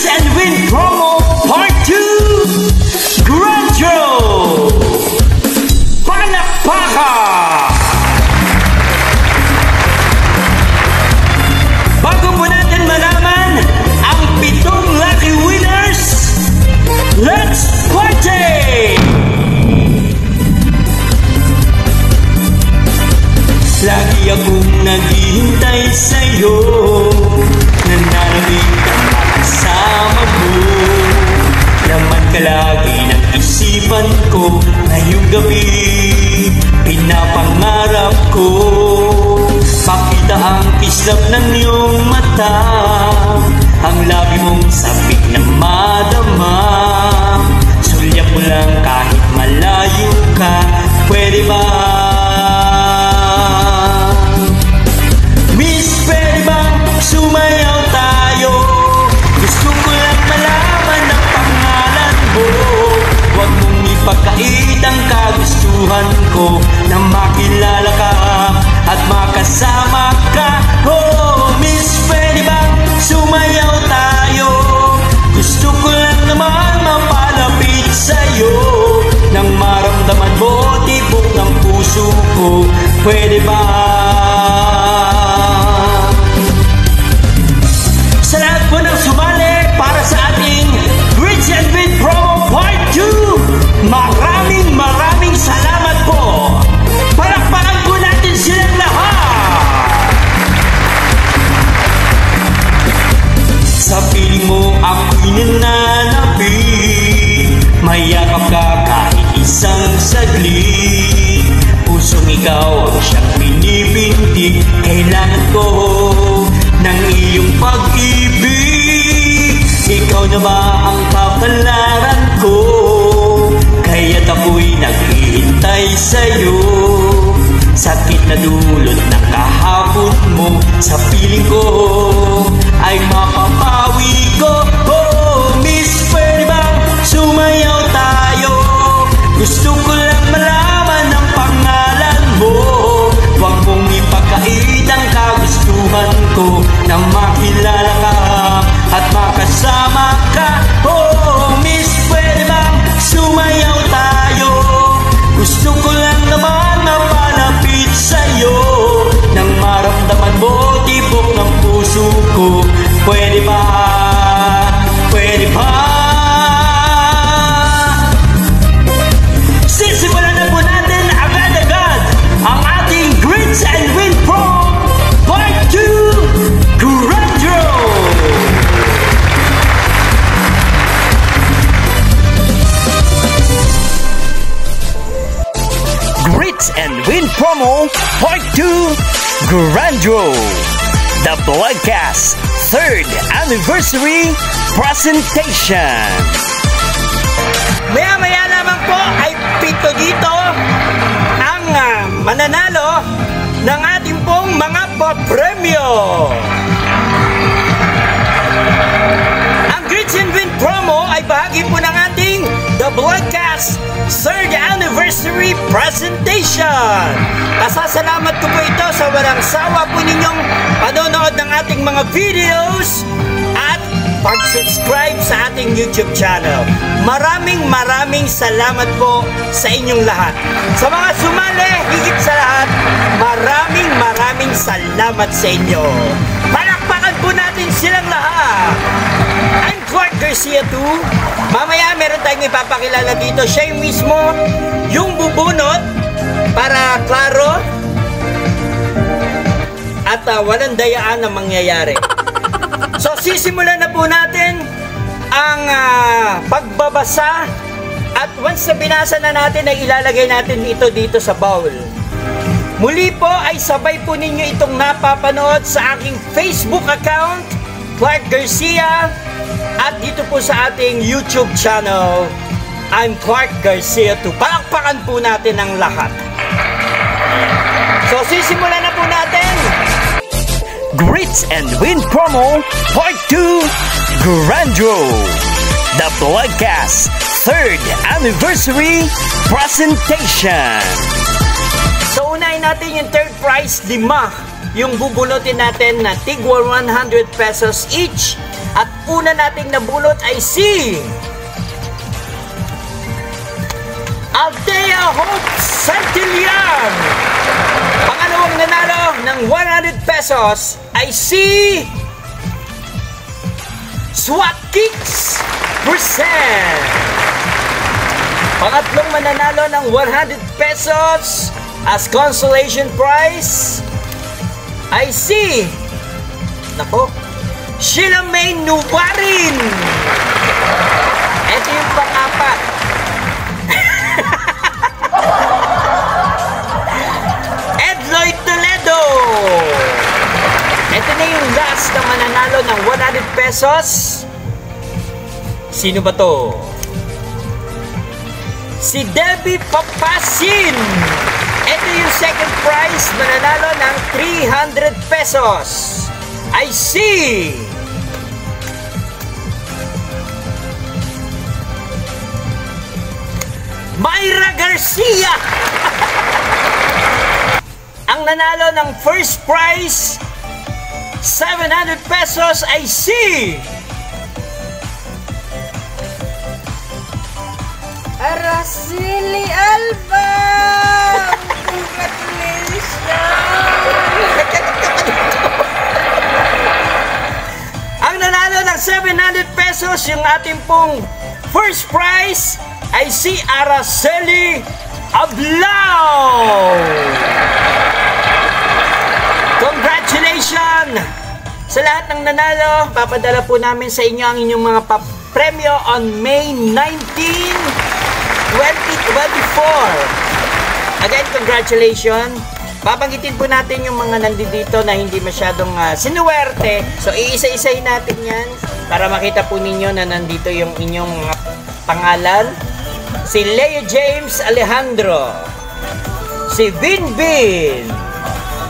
Grits and Win Promo Part 2 Grandro Palakpaka. Bago po natin malaman ang 7 lucky winners, let's party! Lagi akong naghihintay sa'yo, nananabik ang makasama mo. Laman ka lagi ng isipan ko, ngayong gabi pinapangarap ko. Pakita ang kislap ng iyong mata, ang labi mong sabik na madama. Sulyap mo lang kahit malayo ka, pwede ba? Sumayaw tayo, gusto ko lang malaman ang pangalan mo. Huwag mong ipagkait ang kagustuhan ko, na makilala ka at makasama ka. Oh, Miss, pwede bang sumayaw tayo? Gusto ko lang naman mapalapit sa'yo, nang maramdaman mo tibok ng puso ko. Pwede ba? Sa lahat po ng sumali para sa ating Grits and Win Promo Part 2, maraming salamat po. Palakpakan po natin silang lahat. Sa piling mo ako'y nananabik, mayakap ka kahit isang saglit. Pusong ikaw ang siyang pinipintig, kailangan ko ng iyong pag-ibig. Ikaw na ba ang kapalaran ko? Kaya't ako'y naghihintay sa'yo. Sakit na dulot ng kahapon mo, sa piling ko ay mapapawi ko. Oh, Miss, pwede bang sumayaw tayo? Gusto ko lang malaman ang pangalan mo. Huwag mong ipagkait ang kagustuhan ko, na makilala ka at makasama ka. Oh, Miss, pwede bang sumayaw tayo? Gusto ko lang naman mapalapit sa'yo, nang maramdaman mo tibok ng puso ko. Pwede ba? Pwede ba? Sisimulan na po natin agad-agad ang ating Grits and Win Pro Part 2 Grandro. Grits and Win Promo Part 2 Grandro, the Bloodcast 3rd Anniversary Presentation. Maya-maya lamang po ay 7 dito ang mananalo ng ating pong mga papremyo. Ang Grits and Win Promo ay bahagi po ng ating The Bloodcast 3rd Anniversary Presentation. Pasasalamat ko po ito sa walang sawa po ninyong panonood ng ating mga videos at pag-subscribe sa ating YouTube channel. Maraming salamat po sa inyong lahat. Sa mga sumali, higit sa lahat, maraming salamat sa inyo. Palakpakan po natin silang lahat. I'm Clark Garcia 2. Mamaya meron tayong ipapakilala dito. Siya yung mismo yung bubunot para klaro at walang dayaan na mangyayari. So sisimulan na po natin ang pagbabasa, at once na binasa na natin ay ilalagay natin ito dito sa bowl. Muli po ay sabay po ninyo itong napapanood sa aking Facebook account, Clark Garcia, at dito po sa ating YouTube channel, I'm Clark Garcia 2. Palakpakan po natin ang lahat. So sisimulan na po natin Grits and Win Promo Part 2 Grandro, the Bloodcast 3rd Anniversary Presentation. So unahin natin yung third prize, 5 yung bubunutin natin na tigwa 100 pesos each. At una nating nabulot ay si Althea Hope Santillan. Pangalawang nanalo ng 100 pesos ay si SWAT Kicks Percent. Pangatlong mananalo ng 100 pesos as consolation prize ay si Sheila May Nubarin. Ito yung pang-apat. Edloy Toledo. Ito na yung last na mananalo ng 100 pesos. Sino ba to? Si Debbie Papasin. Ito yung second prize, mananalo ng 300 pesos. I see! Myra Garcia! Ang nanalo ng first prize, 700 pesos, I see! Araceli Alba! Congratulations! Ang nanalo ng 700 pesos, yung ating pong first prize, ay si Araceli Ablao! Congratulations! Sa lahat ng nanalo, papadala po namin sa inyo ang inyong mga premyo on May 19, 2024. Again, congratulations! Babanggitin po natin yung mga nandito na hindi masyadong sinuwerte. So, iisa-isahin natin yan para makita po ninyo na nandito yung inyong mga pangalan. Si Leo James Alejandro, si Binbin,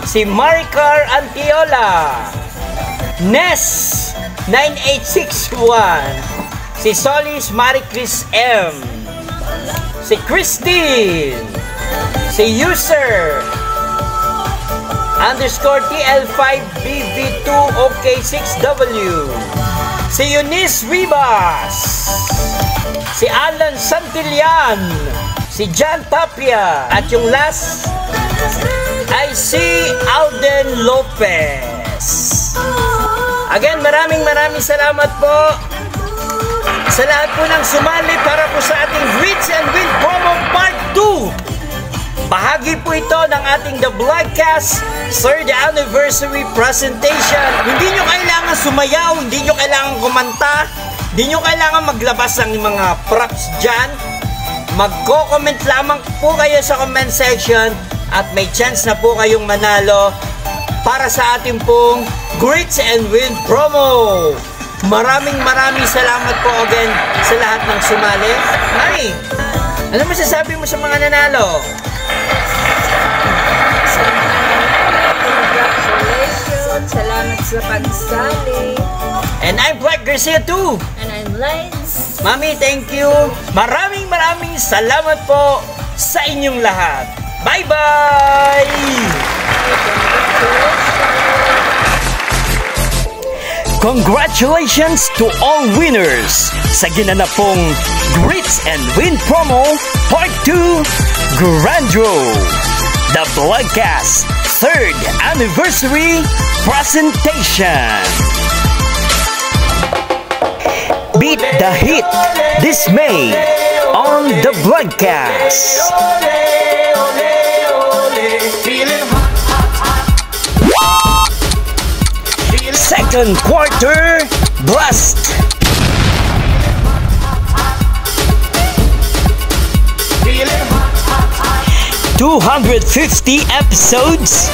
si Maricar Antiola, Ness 9861, si Solis Maricris M, si Christine, si User _TL5BV2OK6W, si Eunice Ribas, si Alan Santillan, si John Tapia, at yung last ay si Alden Lopez. Again, maraming salamat po sa lahat po ng sumali para po sa ating Grits and Win Promo Part 2. Bahagi po ito ng ating The Vlogcast 3rd Anniversary Presentation. Hindi nyo kailangan sumayaw, hindi nyo kailangan kumanta, hindi nyo kailangan maglabas ng mga props dyan. Magko-comment lamang po kayo sa comment section at may chance na po kayong manalo para sa ating pong Grits and Win Promo. Maraming salamat po again sa lahat ng sumali. Mari, ano masasabi mo sa mga nanalo? Congratulations! Salamat sa pagsali. And I'm Black Garcia too. And I'm Lance. Mami, thank you. Maraming salamat po sa inyong lahat. Bye-bye! Congratulations to all winners sa ginanapong Grits and Win Promo Part 2 Grand Draw, The Vlogcast 3rd Anniversary Presentation. Beat the Hit this May on The Vlogcast. Second quarter blast. 250 episodes